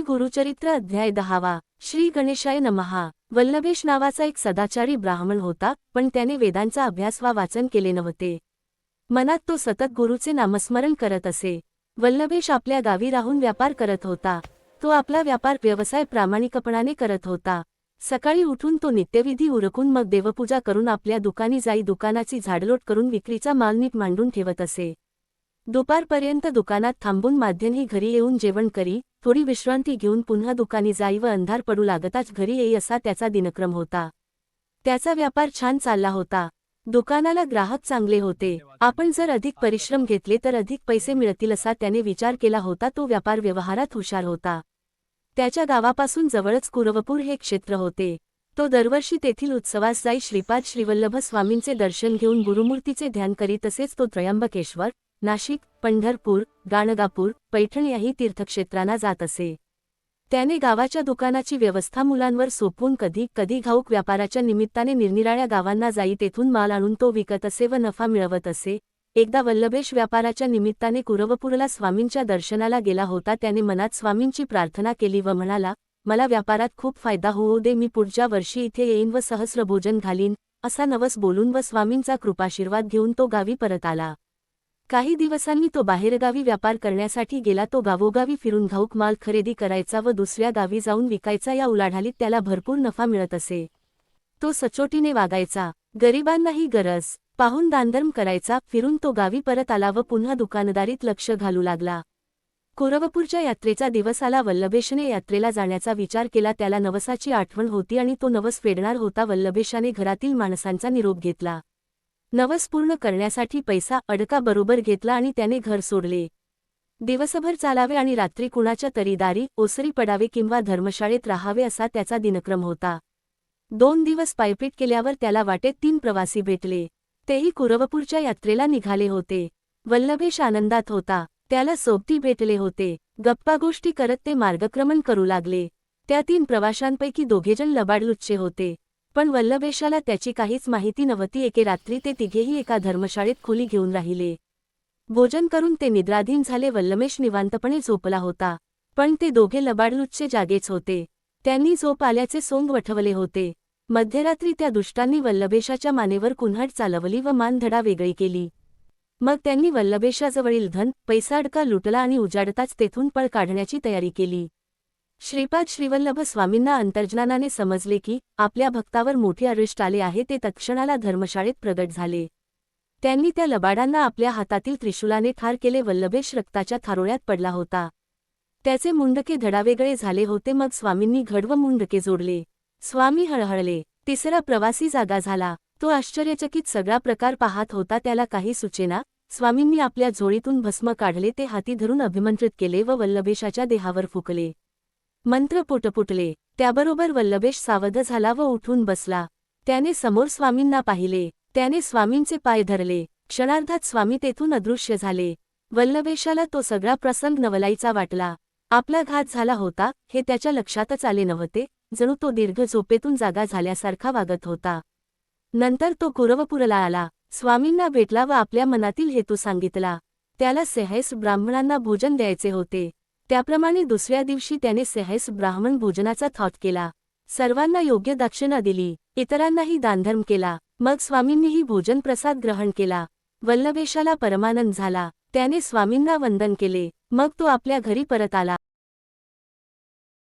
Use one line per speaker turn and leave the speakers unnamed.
श्री गुरुचरित्र अध्याय 10वा। श्री गणेशाय नमहा। वल्लभेश नावाचा एक सदाचारी ब्राह्मण होता, पण त्याने वेदांचा अभ्यास वा वाचन केले नव्हते। मनात तो सतत गुरुचे नामस्मरण करत असे। वल्लभेश आपल्या गावी राहून व्यापार करत होता। तो आपला व्यापार व्यवसाय प्रामाणिकपणाने करत होता। सकाळी उठून तो नित्यविधी उरकून मग देवपूजा करून आपल्या दुकानी जाई दुकानाची झाडलोट करून विक्रीचा माल नीट मांडून ठेवत असे। दुपारपर्यंत दुकानात थांबून माध्यंही घरी येऊन जेवण करी, थोडी विश्रांती घेऊन पुन्हा दुकानी जाई व अंधार पडू लागताच घरी येई असा त्याचा दिनक्रम होता। त्याचा व्यापार छान चालला होता। दुकानाला ग्राहक चांगले होते। आपण जर अधिक परिश्रम घेतले तर अधिक पैसे मिळतील असा त्याने विचार केला होता। तो व्यापार व्यवहारात हुशार होता। त्याच्या गावापासून जवळच कुरवपूर हे क्षेत्र होते। तो दरवर्षी तेथील उत्सवास जाई श्रीपाद श्रीवल्लभ स्वामींचे दर्शन घेऊन गुरुमूर्तीचे ध्यान करी। तसेच तो त्र्यंबकेश्वर, नाशिक, पंढरपूर, गाणगापूर, पैठण याही तीर्थक्षेत्रांना जात असे। त्याने गावाच्या दुकानाची व्यवस्था मुलांवर सोपवून कधी कधी घाऊक व्यापाराच्या निमित्ताने निरनिराळ्या गावांना जाई तेथून माल आणून तो विकत असे व नफा मिळवत असे। एकदा वल्लभेश व्यापाराच्या निमित्ताने कुरवपूरला स्वामींच्या दर्शनाला गेला होता। त्याने मनात स्वामींची प्रार्थना केली व म्हणाला, मला व्यापारात खूप फायदा होऊ दे, मी पुढच्या वर्षी इथे येईन व सहस्र भोजन घालीन असा नवस बोलून व स्वामींचा कृपाशीर्वाद घेऊन तो गावी परत आला। काही दिवसांनी तो बाहेरगावी व्यापार करण्यासाठी गेला। तो गावोगावी फिरून घाऊक माल खरेदी करायचा व दुसऱ्या गावी जाऊन विकायचा। या उलाढालीत त्याला भरपूर नफा मिळत असे। तो सचोटीने वागायचा, गरिबांनाही गरज पाहून दानधर्म करायचा। फिरून तो गावी परत आला व पुन्हा दुकानदारीत लक्ष घालू लागला। कुरवपूरच्या यात्रेचा दिवस आला। वल्लभेशने यात्रेला जाण्याचा विचार केला। त्याला नवसाची आठवण होती आणि तो नवस फेडणार होता। वल्लभेशाने घरातील माणसांचा निरोप घेतला। नवस पूर्ण करण्यासाठी पैसा अडका बरोबर घेतला आणि त्याने घर सोडले। दिवसभर चालावे आणि रात्री कुणाच्या तरी दारी ओसरी पडावे किंवा धर्मशाळेत राहावे असा त्याचा दिनक्रम होता। 2 दिवस पायपीट केल्यावर त्याला वाटेत 3 प्रवासी भेटले। तेही कुरवपूरच्या यात्रेला निघाले होते। वल्लभेश आनंदात होता। त्याला सोबती भेटले होते। गप्पा गोष्टी करत ते मार्गक्रमण करू लागले। त्या 3 प्रवाशांपैकी 2 जण लबाडलुच्चे होते, पण वल्लभेशाला त्याची काहीच माहिती नव्हती। एके रात्री ते तिघेही एका धर्मशाळेत खोली घेऊन राहिले। भोजन करून ते निद्राधीन झाले। वल्लभेश निवांतपणे झोपला होता, पण ते 2 लबाडलुच्चे जागेच होते। त्यांनी झोप आल्याचे सोंग वठवले होते। मध्यरात्री त्या दुष्टांनी वल्लभेशाच्या मानेवर कुऱ्हाड चालवली व मानधडा वेगळी केली। मग त्यांनी वल्लभेशाजवळील धन पैसा अडका लुटला आणि उजाडताच तेथून पळ काढण्याची तयारी केली। श्रीपाद श्रीवल्लभ स्वामींना अंतर्ज्ञानाने समजले की आपल्या भक्तावर मोठे अरिष्ट आले आहे। ते तत्क्षणाला धर्मशाळेत प्रगट झाले। त्यांनी त्या लबाडांना आपल्या हातातील त्रिशूलाने ठार केले। वल्लभेश रक्ताच्या थारोळ्यात पडला होता। त्याचे मुंडके धडावेगळे झाले होते। मग स्वामींनी घड व मुंडके जोडले। स्वामी हळहळले। तिसरा प्रवासी जागा झाला। तो आश्चर्यचकित सगळा प्रकार पाहत होता। त्याला काही सुचेना। स्वामींनी आपल्या झोळीतून भस्म काढले, ते हाती धरून अभिमंत्रित केले व वल्लभेशाच्या देहावर फुकले। मंत्र पुटपुटले। त्याबरोबर वल्लभेश सावध झाला व उठून बसला। त्याने समोर स्वामींना पाहिले। त्याने स्वामींचे पाय धरले। क्षणार्धात स्वामी तेथून अदृश्य झाले। वल्लभेशाला तो सगळा प्रसंग नवलाईचा वाटला। आपला घात झाला होता हे त्याच्या लक्षातच आले नव्हते। जणू तो दीर्घ झोपेतून जागा झाल्यासारखा वागत होता। नंतर तो कुरवपूरला आला, स्वामींना भेटला व आपल्या मनातील हेतू सांगितला। त्याला सेहैस ब्राह्मणांना भोजन द्यायचे होते। त्याप्रमाणे दुसऱ्या दिवशी त्याने सेहैस ब्राह्मण भोजनाचा थाट केला। सर्वांना योग्य दक्षिणा दिली, इतरांनाही दानधर्म केला। मग स्वामींनीही भोजन प्रसाद ग्रहण केला। वल्लभेशाला परमानंद झाला। त्याने स्वामींना वंदन केले। मग तो आपल्या घरी परत आला।